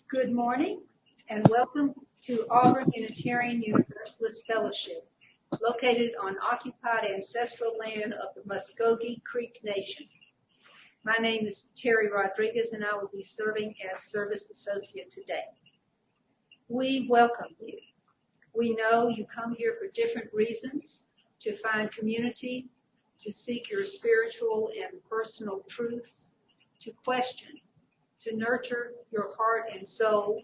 Good morning and welcome to Auburn Unitarian Universalist Fellowship, located on occupied ancestral land of the Muskogee Creek Nation. My name is Terry Rodriguez and I will be serving as Service Associate today. We welcome you. We know you come here for different reasons, to find community, to seek your spiritual and personal truths, to question, to nurture your heart and soul,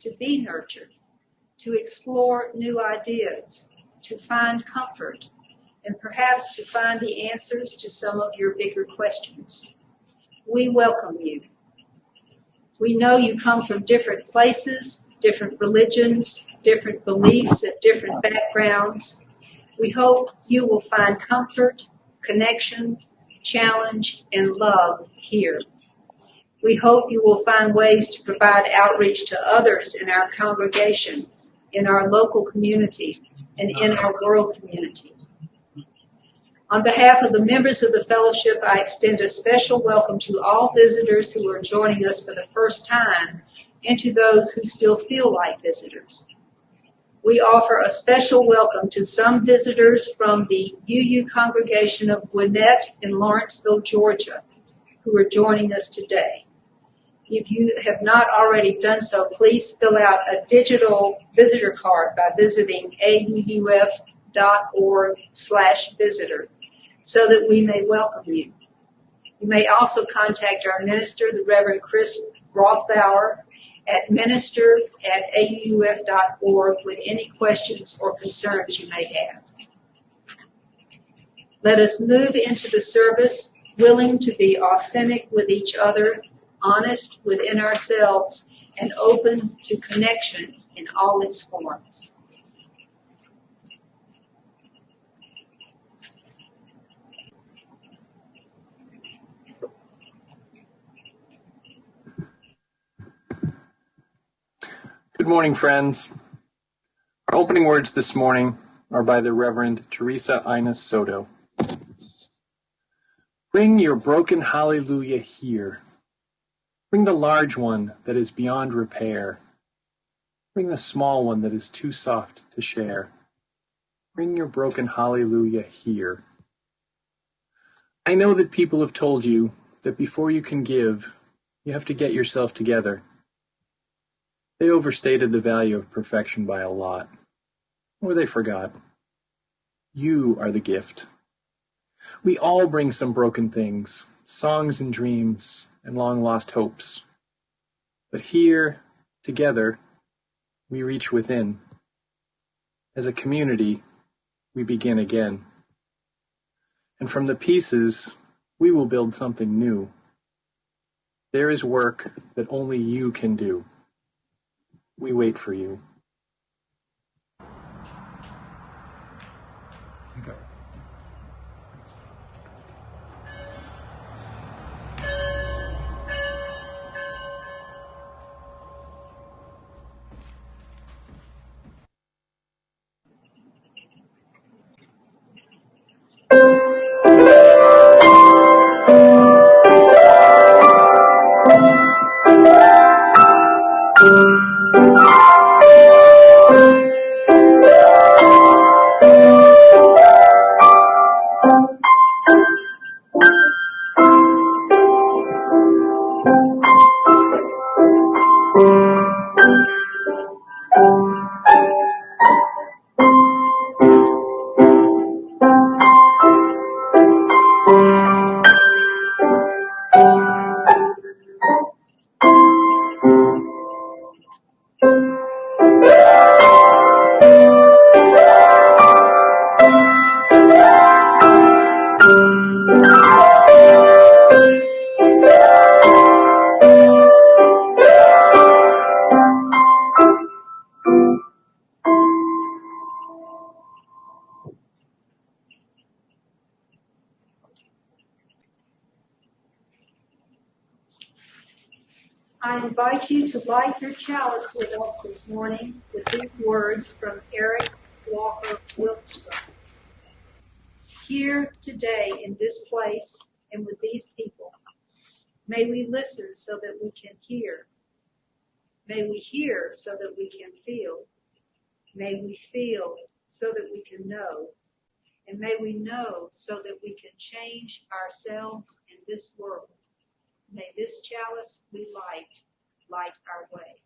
to be nurtured, to explore new ideas, to find comfort, and perhaps to find the answers to some of your bigger questions. We welcome you. We know you come from different places, different religions, different beliefs, and different backgrounds. We hope you will find comfort, connection, challenge, and love here. We hope you will find ways to provide outreach to others in our congregation, in our local community, and in our world community. On behalf of the members of the fellowship, I extend a special welcome to all visitors who are joining us for the first time and to those who still feel like visitors. We offer a special welcome to some visitors from the UU congregation of Gwinnett in Lawrenceville, Georgia, who are joining us today. If you have not already done so, please fill out a digital visitor card by visiting auuf.org/visitor so that we may welcome you. You may also contact our minister, the Reverend Chris Rothbauer, at minister@auuf.org with any questions or concerns you may have. Let us move into the service willing to be authentic with each other, honest within ourselves, and open to connection in all its forms. Good morning, friends. Our opening words this morning are by the Reverend Teresa Inez Soto. Bring your broken hallelujah here. Bring the large one that is beyond repair. Bring the small one that is too soft to share. Bring your broken hallelujah here. I know that people have told you that before you can give, you have to get yourself together. They overstated the value of perfection by a lot. Or they forgot. You are the gift. We all bring some broken things, songs and dreams, and long-lost hopes. But here, together, we reach within. As a community, we begin again. And from the pieces, we will build something new. There is work that only you can do. We wait for you. I invite you to light your chalice with us this morning with these words from Eric Walker Wilkstrom. Here today in this place and with these people, may we listen so that we can hear. May we hear so that we can feel. May we feel so that we can know. And may we know so that we can change ourselves in this world. May this chalice we light our way.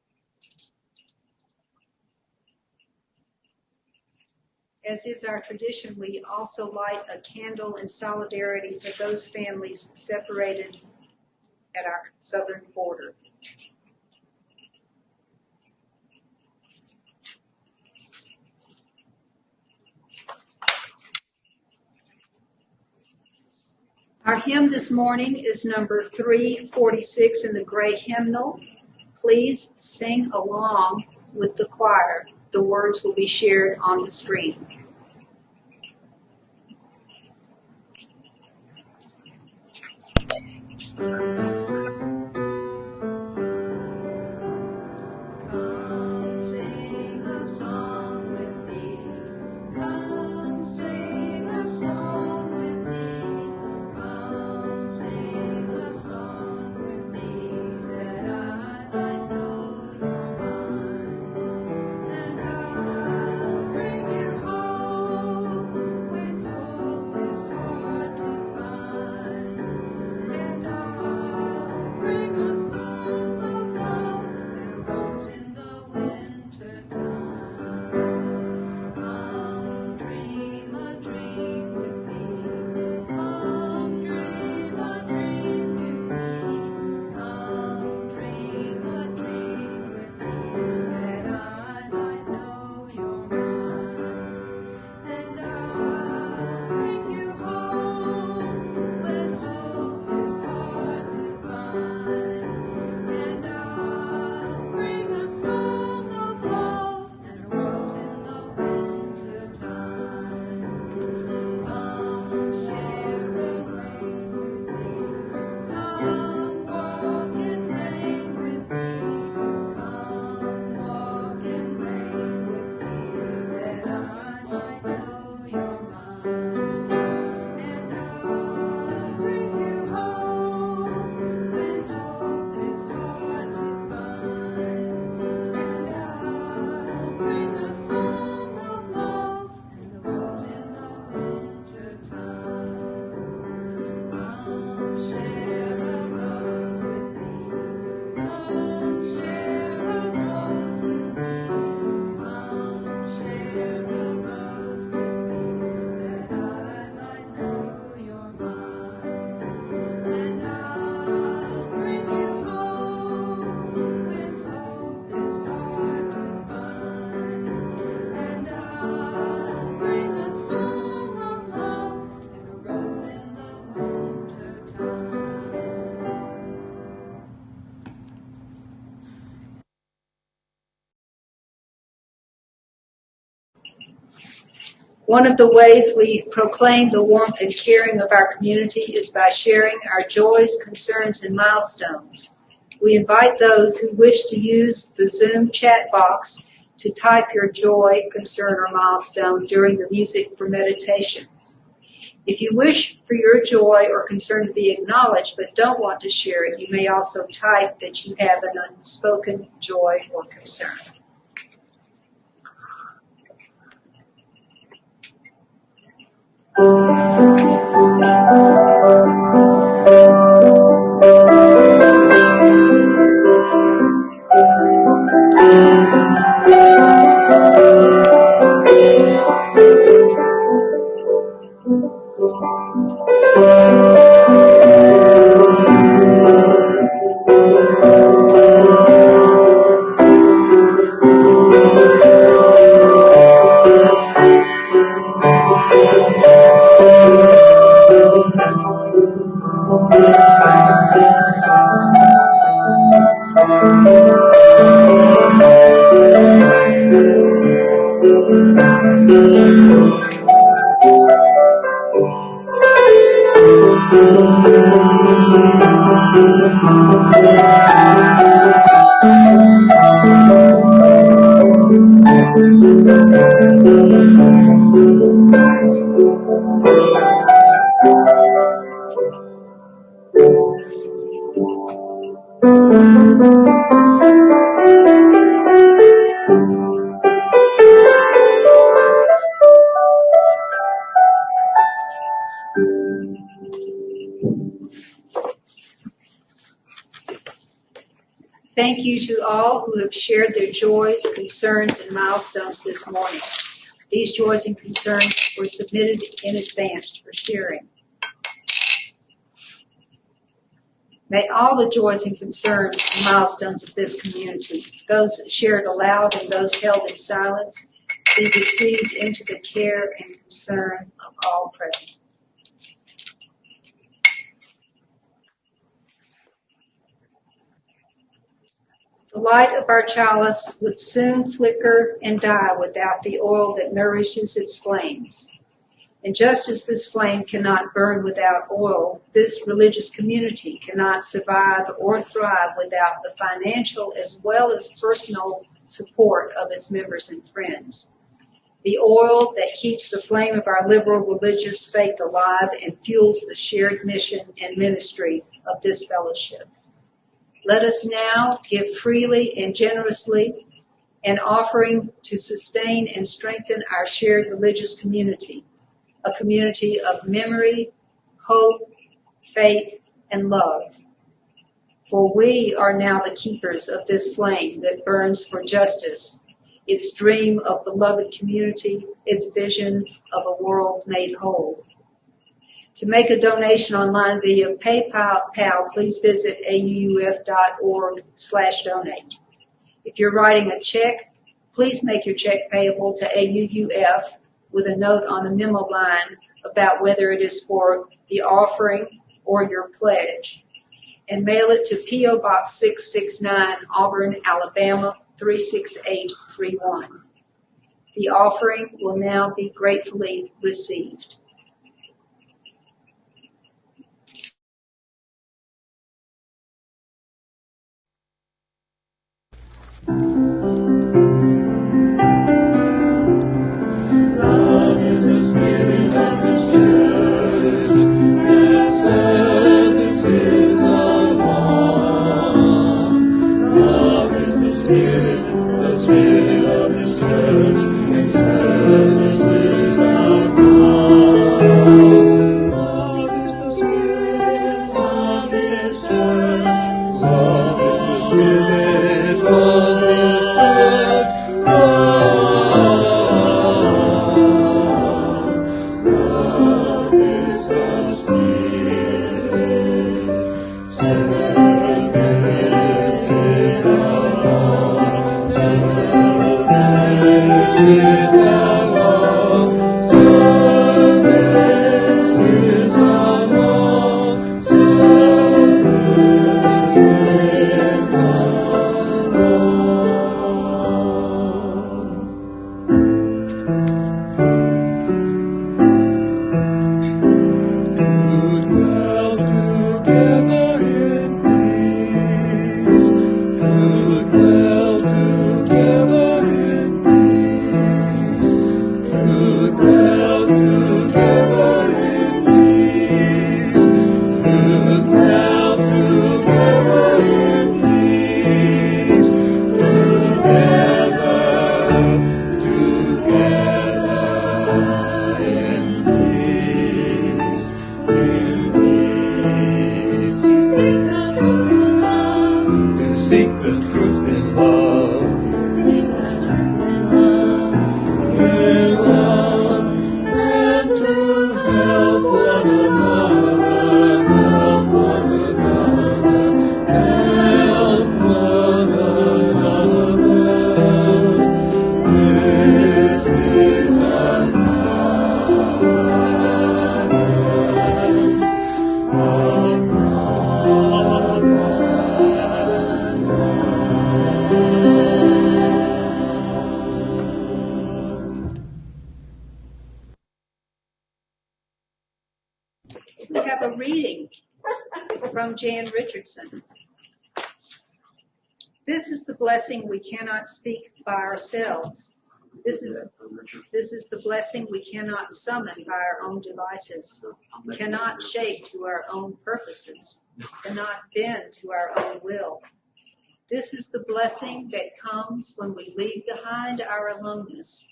As is our tradition, we also light a candle in solidarity for those families separated at our southern border. Our hymn this morning is number 346 in the gray hymnal. Please sing along with the choir. The words will be shared on the screen. One of the ways we proclaim the warmth and caring of our community is by sharing our joys, concerns, and milestones. We invite those who wish to use the Zoom chat box to type your joy, concern, or milestone during the music for meditation. If you wish for your joy or concern to be acknowledged but don't want to share it, you may also type that you have an unspoken joy or concern. Thank you to all who have shared their joys, concerns, and milestones this morning. These joys and concerns were submitted in advance for sharing. May all the joys and concerns and milestones of this community, those shared aloud and those held in silence, be received into the care and concern of all present. The light of our chalice would soon flicker and die without the oil that nourishes its flames. And just as this flame cannot burn without oil, this religious community cannot survive or thrive without the financial as well as personal support of its members and friends. The oil that keeps the flame of our liberal religious faith alive and fuels the shared mission and ministry of this fellowship. Let us now give freely and generously an offering to sustain and strengthen our shared religious community, a community of memory, hope, faith, and love. For we are now the keepers of this flame that burns for justice, its dream of beloved community, its vision of a world made whole. To make a donation online via PayPal, please visit auuf.org/donate. If you're writing a check, please make your check payable to AUUF with a note on the memo line about whether it is for the offering or your pledge, and mail it to P.O. Box 669, Auburn, Alabama 36831. The offering will now be gratefully received. Love is the spirit of His church, that services along. Love is the spirit of His church, that services along. Love is the spirit of His church. Love is the spirit of His church. We have a reading from Jan Richardson. This is the blessing we cannot speak by ourselves. This is the blessing we cannot summon by our own devices, cannot shape to our own purposes, cannot bend to our own will. This is the blessing that comes when we leave behind our aloneness,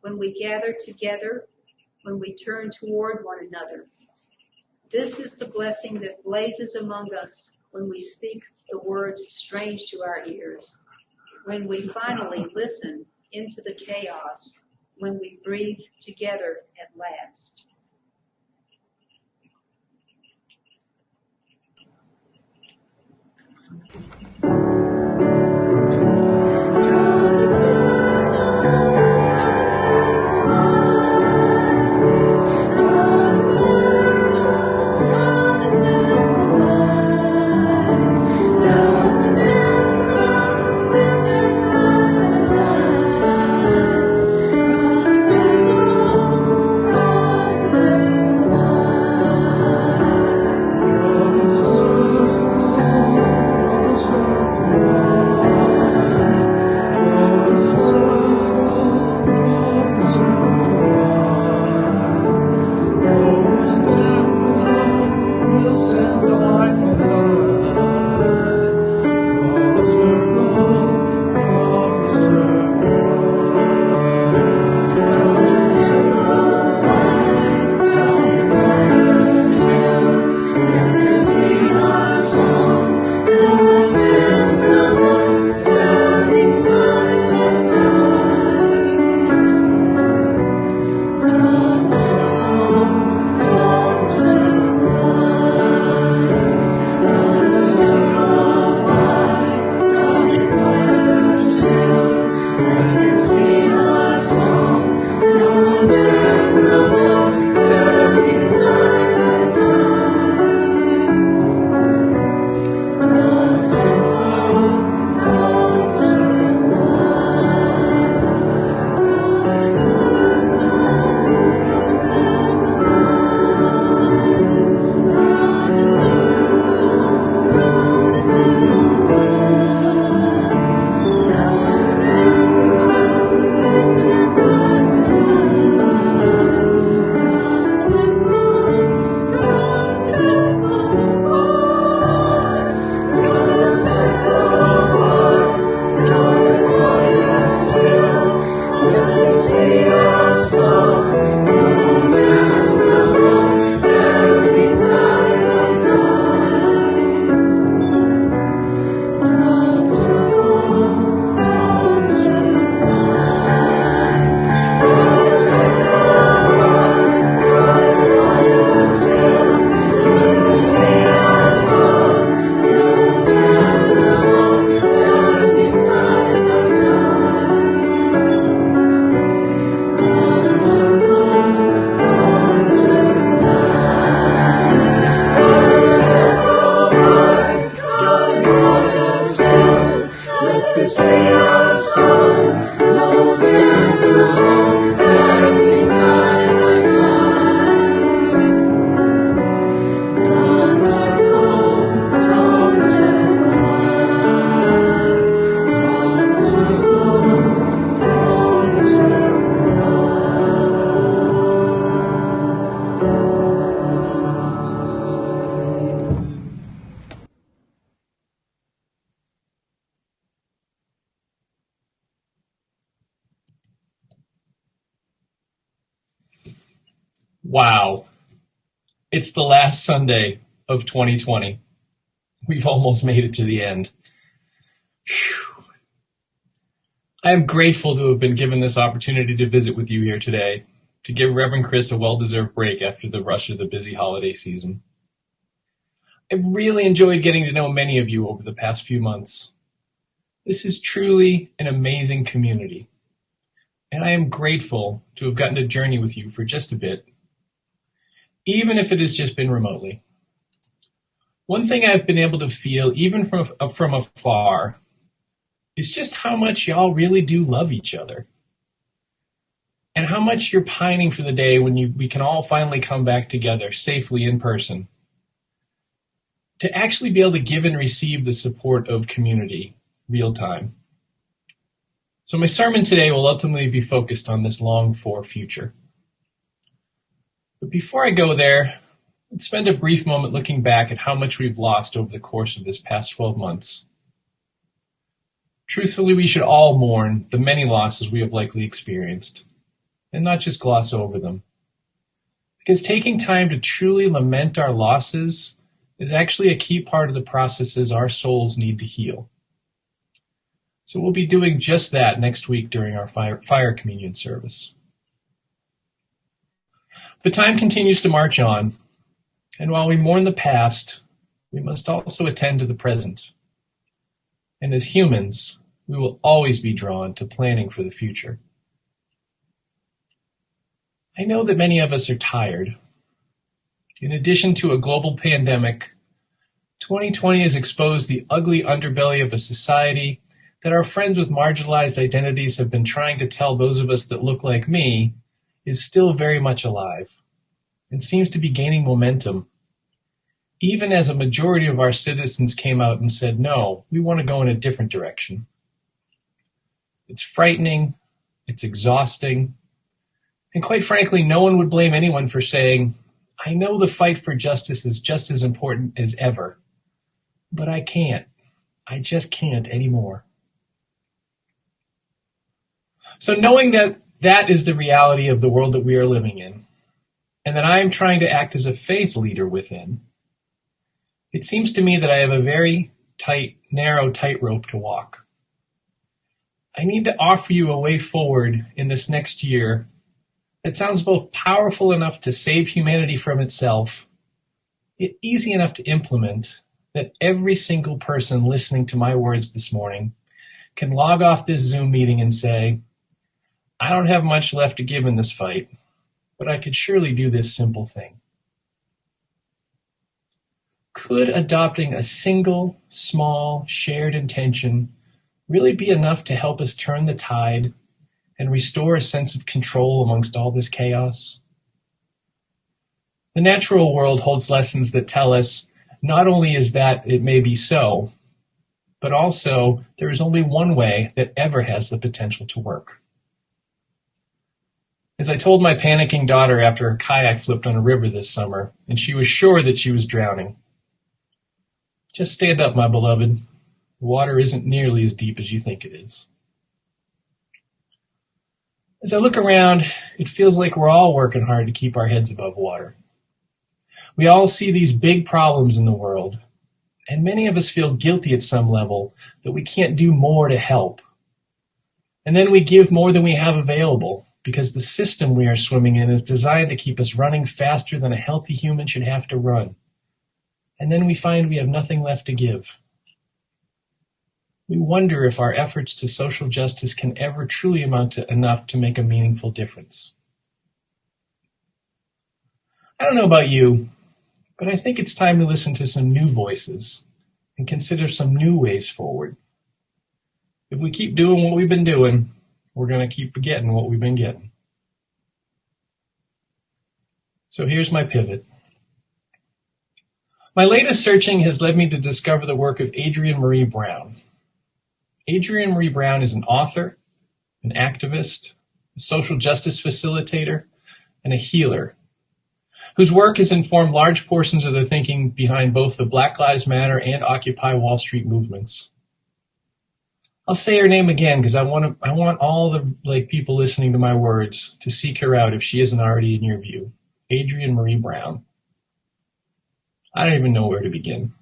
when we gather together, when we turn toward one another. This is the blessing that blazes among us when we speak the words strange to our ears, when we finally listen into the chaos, when we breathe together at last. Wow. It's the last Sunday of 2020. We've almost made it to the end. Whew. I am grateful to have been given this opportunity to visit with you here today, to give Reverend Chris a well-deserved break after the rush of the busy holiday season. I've really enjoyed getting to know many of you over the past few months. This is truly an amazing community, and I am grateful to have gotten to journey with you for just a bit, even if it has just been remotely. One thing I've been able to feel, even from afar, is just how much y'all really do love each other, and how much you're pining for the day when we can all finally come back together safely in person, to actually be able to give and receive the support of community real time. So my sermon today will ultimately be focused on this longed-for future. But before I go there, let's spend a brief moment looking back at how much we've lost over the course of this past 12 months. Truthfully, we should all mourn the many losses we have likely experienced, and not just gloss over them. Because taking time to truly lament our losses is actually a key part of the processes our souls need to heal. So we'll be doing just that next week during our fire communion service. But time continues to march on, and while we mourn the past, we must also attend to the present. And as humans, we will always be drawn to planning for the future. I know that many of us are tired. In addition to a global pandemic, 2020 has exposed the ugly underbelly of a society that our friends with marginalized identities have been trying to tell those of us that look like me is still very much alive and seems to be gaining momentum, even as a majority of our citizens came out and said, no, we want to go in a different direction. It's frightening, it's exhausting, and quite frankly, no one would blame anyone for saying, I know the fight for justice is just as important as ever, but I can't. I just can't anymore. So knowing that that is the reality of the world that we are living in, and that I am trying to act as a faith leader within, it seems to me that I have a very narrow tightrope to walk. I need to offer you a way forward in this next year that sounds both powerful enough to save humanity from itself, yet easy enough to implement, that every single person listening to my words this morning can log off this Zoom meeting and say, I don't have much left to give in this fight, but I could surely do this simple thing. Could adopting a single, small, shared intention really be enough to help us turn the tide and restore a sense of control amongst all this chaos? The natural world holds lessons that tell us not only is that it may be so, but also there is only one way that ever has the potential to work. As I told my panicking daughter after her kayak flipped on a river this summer, and she was sure that she was drowning, just stand up, my beloved. The water isn't nearly as deep as you think it is. As I look around, it feels like we're all working hard to keep our heads above water. We all see these big problems in the world, and many of us feel guilty at some level that we can't do more to help. And then we give more than we have available because the system we are swimming in is designed to keep us running faster than a healthy human should have to run. And then we find we have nothing left to give. We wonder if our efforts to social justice can ever truly amount to enough to make a meaningful difference. I don't know about you, but I think it's time to listen to some new voices and consider some new ways forward. If we keep doing what we've been doing, we're going to keep getting what we've been getting. So here's my pivot. My latest searching has led me to discover the work of Adrienne Maree Brown. Adrienne Maree Brown is an author, an activist, a social justice facilitator, and a healer, whose work has informed large portions of the thinking behind both the Black Lives Matter and Occupy Wall Street movements. I'll say her name again because I want all the people listening to my words to seek her out if she isn't already in your view. Adrienne Maree Brown. I don't even know where to begin.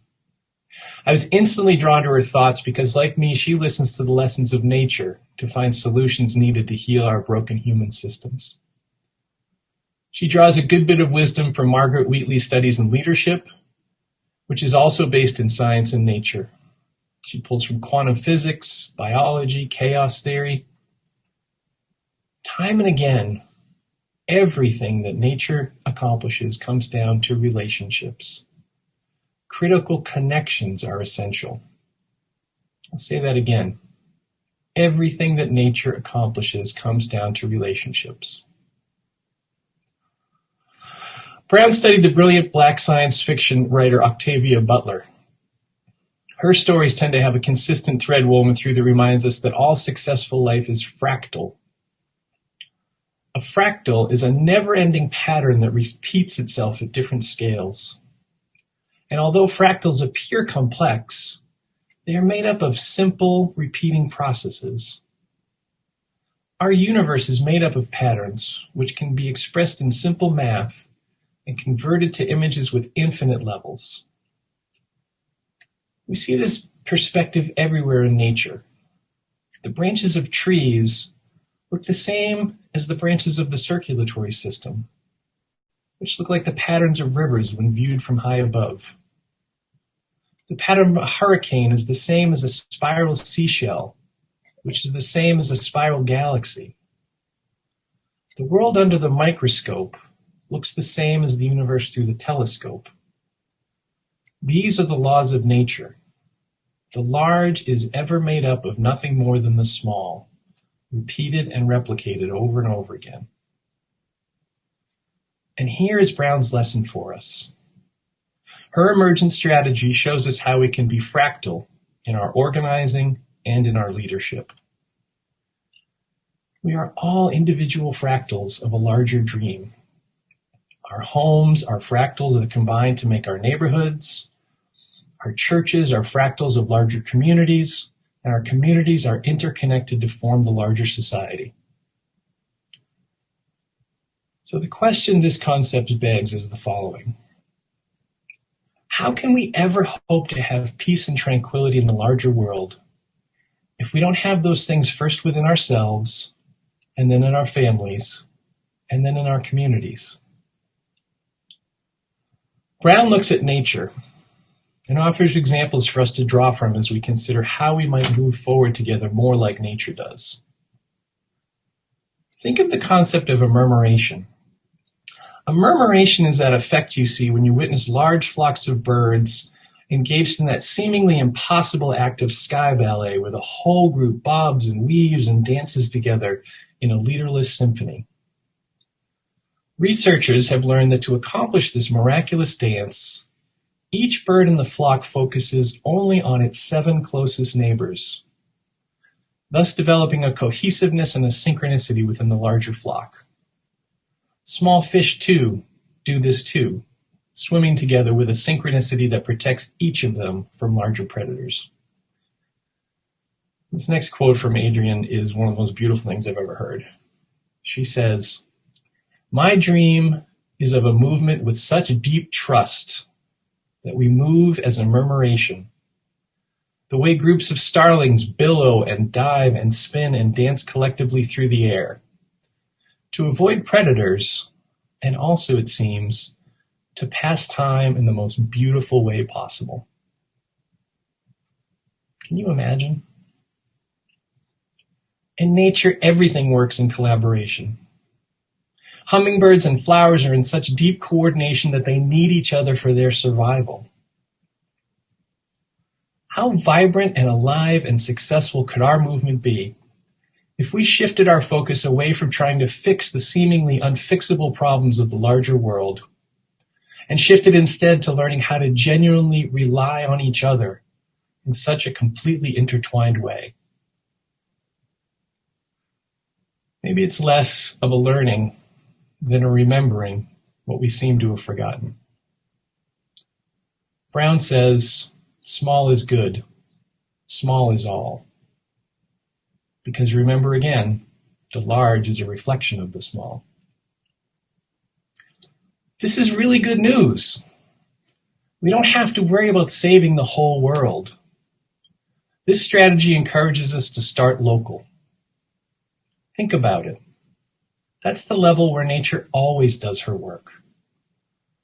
I was instantly drawn to her thoughts because, like me, she listens to the lessons of nature to find solutions needed to heal our broken human systems. She draws a good bit of wisdom from Margaret Wheatley's Studies in Leadership, which is also based in science and nature. She pulls from quantum physics, biology, chaos theory. Time and again, everything that nature accomplishes comes down to relationships. Critical connections are essential. I'll say that again. Everything that nature accomplishes comes down to relationships. Brown studied the brilliant Black science fiction writer Octavia Butler. Her stories tend to have a consistent thread woven through that reminds us that all successful life is fractal. A fractal is a never-ending pattern that repeats itself at different scales. And although fractals appear complex, they are made up of simple, repeating processes. Our universe is made up of patterns, which can be expressed in simple math and converted to images with infinite levels. We see this perspective everywhere in nature. The branches of trees look the same as the branches of the circulatory system, which look like the patterns of rivers when viewed from high above. The pattern of a hurricane is the same as a spiral seashell, which is the same as a spiral galaxy. The world under the microscope looks the same as the universe through the telescope. These are the laws of nature. The large is ever made up of nothing more than the small, repeated and replicated over and over again. And here is Brown's lesson for us. Her emergent strategy shows us how we can be fractal in our organizing and in our leadership. We are all individual fractals of a larger dream. Our homes are fractals that combine to make our neighborhoods. Our churches are fractals of larger communities, and our communities are interconnected to form the larger society. So the question this concept begs is the following. How can we ever hope to have peace and tranquility in the larger world if we don't have those things first within ourselves, and then in our families, and then in our communities? Brown looks at nature and offers examples for us to draw from as we consider how we might move forward together more like nature does. Think of the concept of a murmuration. A murmuration is that effect you see when you witness large flocks of birds engaged in that seemingly impossible act of sky ballet where the whole group bobs and weaves and dances together in a leaderless symphony. Researchers have learned that to accomplish this miraculous dance, each bird in the flock focuses only on its 7 closest neighbors, thus developing a cohesiveness and a synchronicity within the larger flock. Small fish, too, do this too, swimming together with a synchronicity that protects each of them from larger predators. This next quote from Adrienne is one of the most beautiful things I've ever heard. She says, "My dream is of a movement with such deep trust that we move as a murmuration. The way groups of starlings billow and dive and spin and dance collectively through the air. To avoid predators, and also, it seems, to pass time in the most beautiful way possible." Can you imagine? In nature, everything works in collaboration. Hummingbirds and flowers are in such deep coordination that they need each other for their survival. How vibrant and alive and successful could our movement be if we shifted our focus away from trying to fix the seemingly unfixable problems of the larger world and shifted instead to learning how to genuinely rely on each other in such a completely intertwined way? Maybe it's less of a learning than a remembering what we seem to have forgotten. Brown says, small is good, small is all. Because remember again, the large is a reflection of the small. This is really good news. We don't have to worry about saving the whole world. This strategy encourages us to start local. Think about it. That's the level where nature always does her work.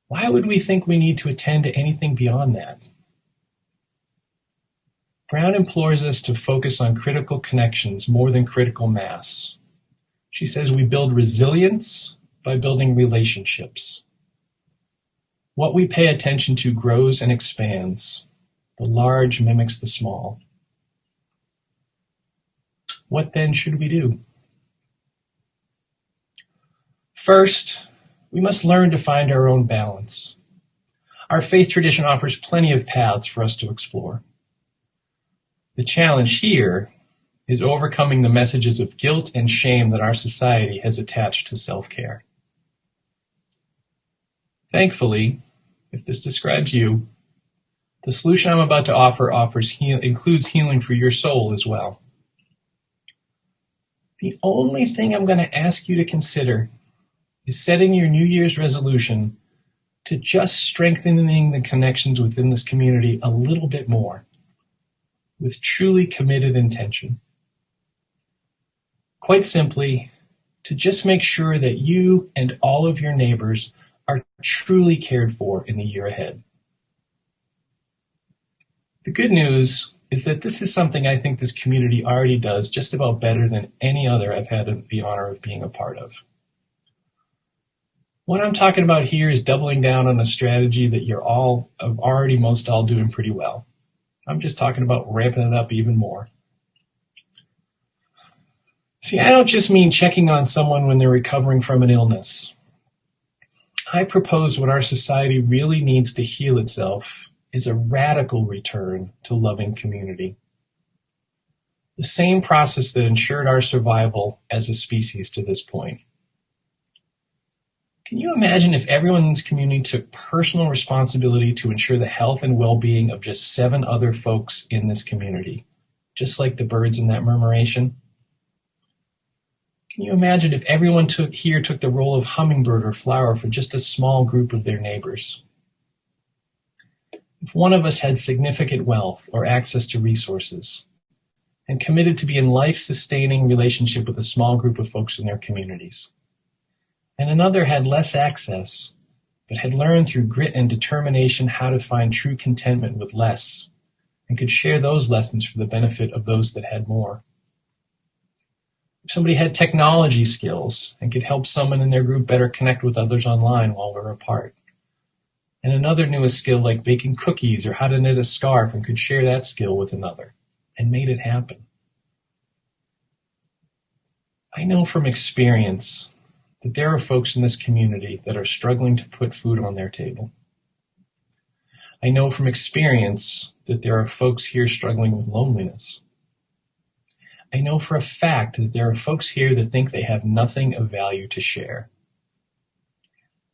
Why would we think we need to attend to anything beyond that? Brown implores us to focus on critical connections more than critical mass. She says we build resilience by building relationships. What we pay attention to grows and expands. The large mimics the small. What then should we do? First, we must learn to find our own balance. Our faith tradition offers plenty of paths for us to explore. The challenge here is overcoming the messages of guilt and shame that our society has attached to self-care. Thankfully, if this describes you, the solution I'm about to offer includes healing for your soul as well. The only thing I'm going to ask you to consider is setting your New Year's resolution to just strengthening the connections within this community a little bit more. with truly committed intention. Quite simply, to just make sure that you and all of your neighbors are truly cared for in the year ahead. The good news is that this is something I think this community already does just about better than any other I've had the honor of being a part of. What I'm talking about here is doubling down on a strategy that you're all already most all doing pretty well. I'm just talking about ramping it up even more. See, I don't just mean checking on someone when they're recovering from an illness. I propose what our society really needs to heal itself is a radical return to loving community. The same process that ensured our survival as a species to this point. Can you imagine if everyone in this community took personal responsibility to ensure the health and well-being of just 7 other folks in this community, just like the birds in that murmuration? Can you imagine if everyone took the role of hummingbird or flower for just a small group of their neighbors? If one of us had significant wealth or access to resources and committed to be in life-sustaining relationship with a small group of folks in their communities, and another had less access, but had learned through grit and determination how to find true contentment with less, and could share those lessons for the benefit of those that had more. If somebody had technology skills and could help someone in their group better connect with others online while we're apart, and another knew a skill like baking cookies or how to knit a scarf and could share that skill with another, and made it happen. I know from experience that there are folks in this community that are struggling to put food on their table. I know from experience that there are folks here struggling with loneliness. I know for a fact that there are folks here that think they have nothing of value to share.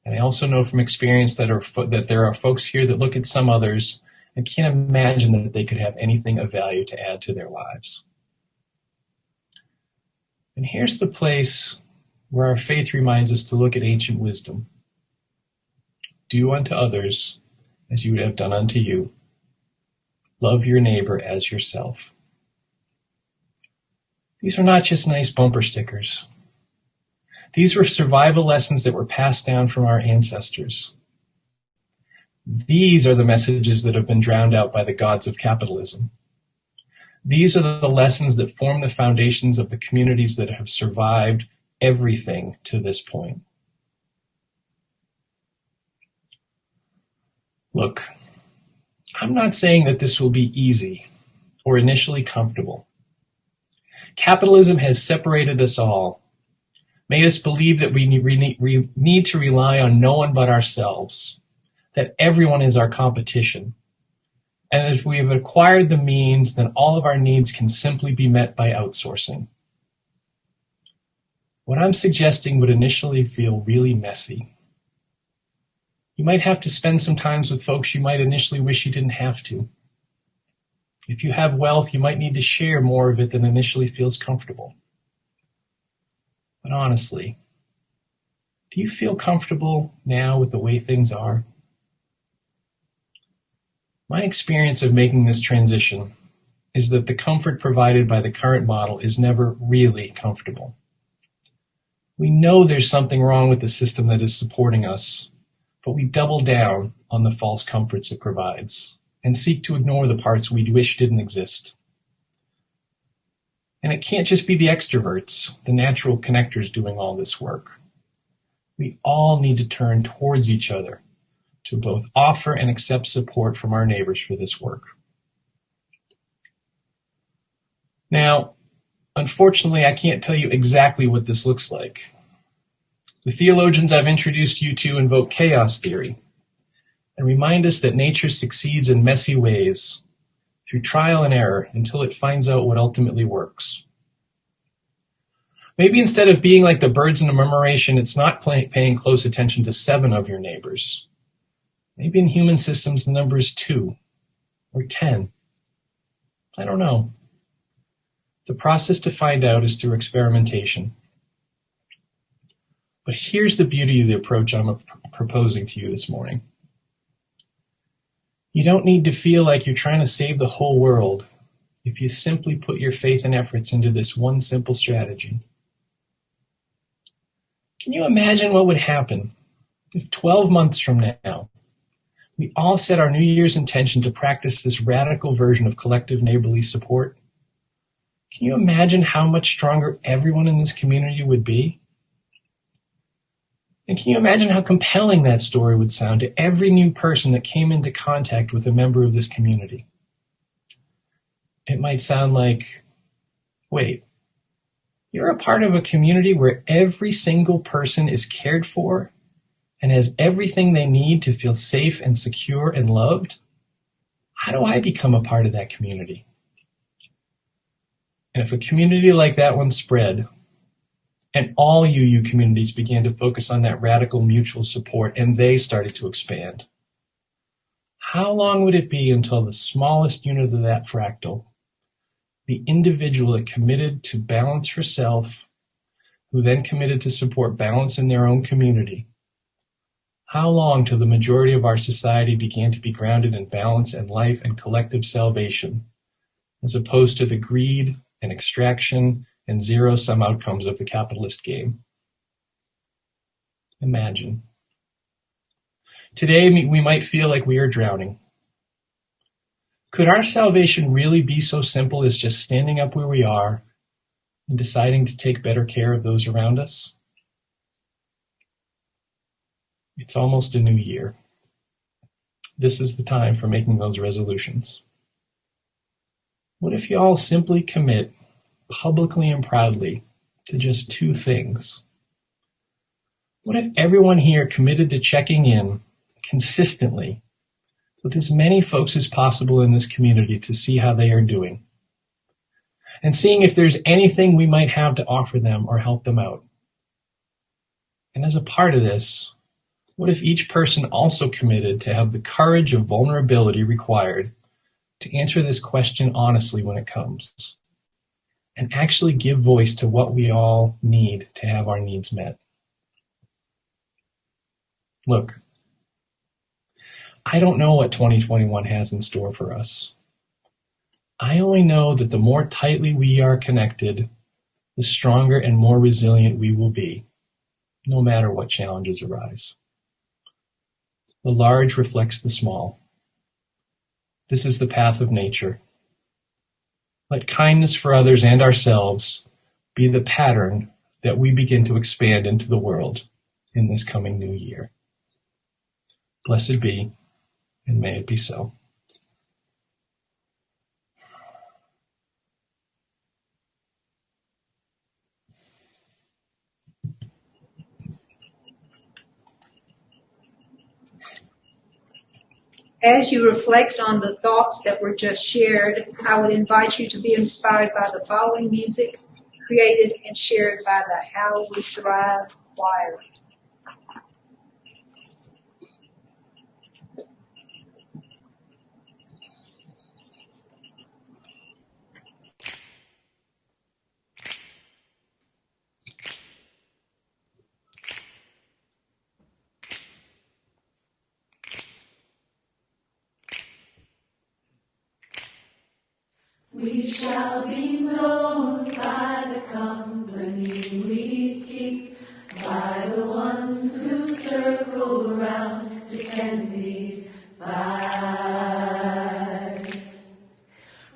And I also know from experience that there are folks here that look at some others and can't imagine that they could have anything of value to add to their lives. And here's the place where our faith reminds us to look at ancient wisdom. Do unto others as you would have done unto you. Love your neighbor as yourself. These are not just nice bumper stickers. These were survival lessons that were passed down from our ancestors. These are the messages that have been drowned out by the gods of capitalism. These are the lessons that form the foundations of the communities that have survived everything to this point. Look, I'm not saying that this will be easy or initially comfortable. Capitalism has separated us all, made us believe that we need to rely on no one but ourselves, that everyone is our competition, and if we have acquired the means, then all of our needs can simply be met by outsourcing. What I'm suggesting would initially feel really messy. You might have to spend some time with folks you might initially wish you didn't have to. If you have wealth, you might need to share more of it than initially feels comfortable. But honestly, do you feel comfortable now with the way things are? My experience of making this transition is that the comfort provided by the current model is never really comfortable. We know there's something wrong with the system that is supporting us, but we double down on the false comforts it provides and seek to ignore the parts we wish didn't exist. And it can't just be the extroverts, the natural connectors doing all this work. We all need to turn towards each other to both offer and accept support from our neighbors for this work. Now, unfortunately, I can't tell you exactly what this looks like. The theologians I've introduced you to invoke chaos theory and remind us that nature succeeds in messy ways through trial and error until it finds out what ultimately works. Maybe instead of being like the birds in the murmuration, it's not paying close attention to 7 of your neighbors. Maybe in human systems the number is 2 or 10. I don't know. The process to find out is through experimentation. But here's the beauty of the approach I'm proposing to you this morning. You don't need to feel like you're trying to save the whole world if you simply put your faith and efforts into this one simple strategy. Can you imagine what would happen if 12 months from now, we all set our New Year's intention to practice this radical version of collective neighborly support? Can you imagine how much stronger everyone in this community would be? And can you imagine how compelling that story would sound to every new person that came into contact with a member of this community? It might sound like, wait, you're a part of a community where every single person is cared for and has everything they need to feel safe and secure and loved? How do I become a part of that community? And if a community like that one spread, and all UU communities began to focus on that radical mutual support, and they started to expand, how long would it be until the smallest unit of that fractal, the individual that committed to balance herself, who then committed to support balance in their own community, how long till the majority of our society began to be grounded in balance and life and collective salvation, as opposed to the greed and extraction and zero-sum outcomes of the capitalist game? Imagine. Today, we might feel like we are drowning. Could our salvation really be so simple as just standing up where we are and deciding to take better care of those around us? It's almost a new year. This is the time for making those resolutions. What if you all simply commit publicly and proudly to just two things? What if everyone here committed to checking in consistently with as many folks as possible in this community to see how they are doing, and seeing if there's anything we might have to offer them or help them out? And as a part of this, what if each person also committed to have the courage of vulnerability required to answer this question honestly when it comes, and actually give voice to what we all need to have our needs met? Look, I don't know what 2021 has in store for us. I only know that the more tightly we are connected, the stronger and more resilient we will be, no matter what challenges arise. The large reflects the small. This is the path of nature. Let kindness for others and ourselves be the pattern that we begin to expand into the world in this coming new year. Blessed be, and may it be so. As you reflect on the thoughts that were just shared, I would invite you to be inspired by the following music created and shared by the How We Thrive Choir. We shall be known by the company we keep, by the ones who circle around to tend these fires.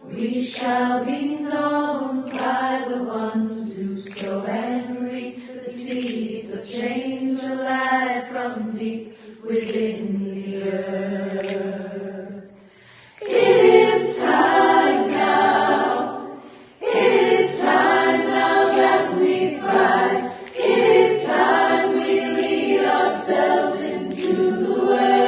We shall be known by the ones who sow and reap the seeds of change alive from deep within the earth. It is time now. It is time now that we thrive. It is time we lead ourselves into the well.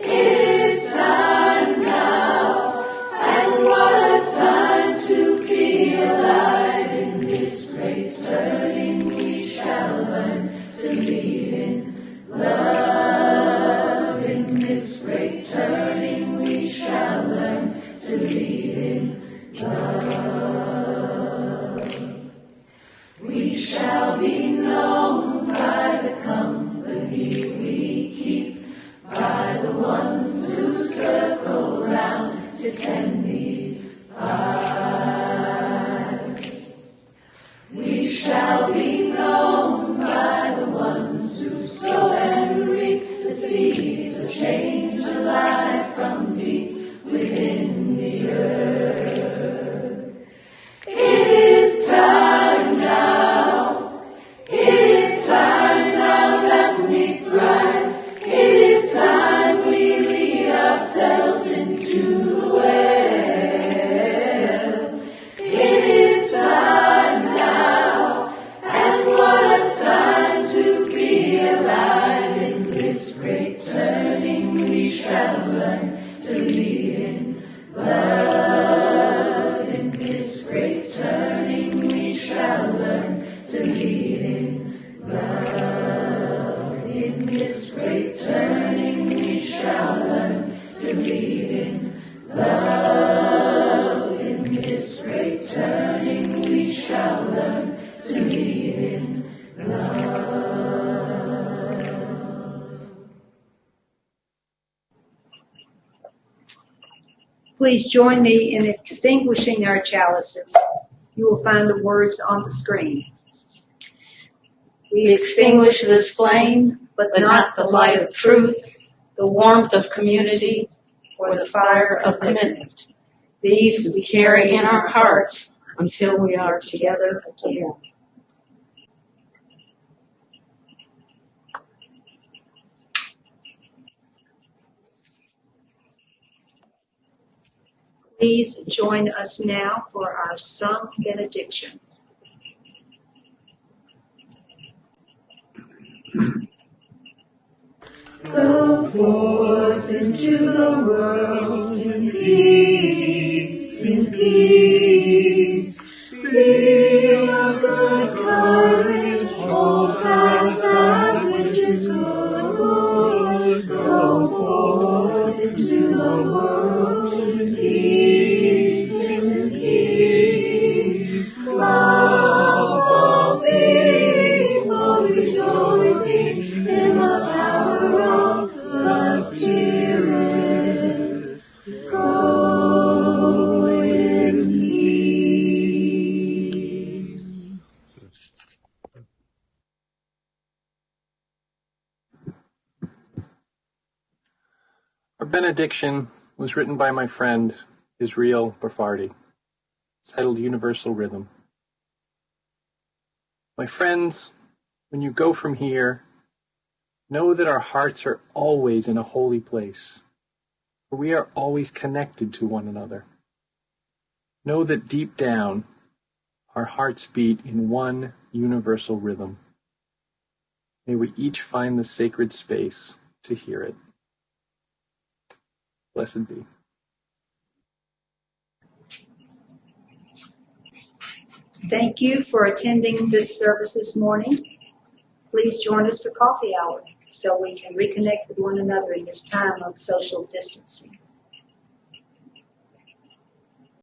It is time now, and what a time to be alive in this great turning. We shall learn to lead in love. In this great turning, we shall learn to lead in love. We shall be known by the company we keep, by the ones who circle round to tend Love in this great turning we shall learn to lead in love. Please join me in extinguishing our chalices. You will find the words on the screen. We extinguish this flame, but not the light of truth, the warmth of community, or the fire of commitment. These we carry in our hearts until we are together again. Please join us now for our sung benediction. Go forth into the world in peace, in peace. Be of good courage, hold fast that which is good, Lord. Go forth into the world in peace, in peace. Love all people, rejoicing in the power of the Spirit. Go in peace. Our benediction was written by my friend Israel Barfardi. It's titled Universal Rhythm. My friends, when you go from here, know that our hearts are always in a holy place, for we are always connected to one another. Know that deep down, our hearts beat in one universal rhythm. May we each find the sacred space to hear it. Blessed be. Thank you for attending this service this morning. Please join us for coffee hour so we can reconnect with one another in this time of social distancing.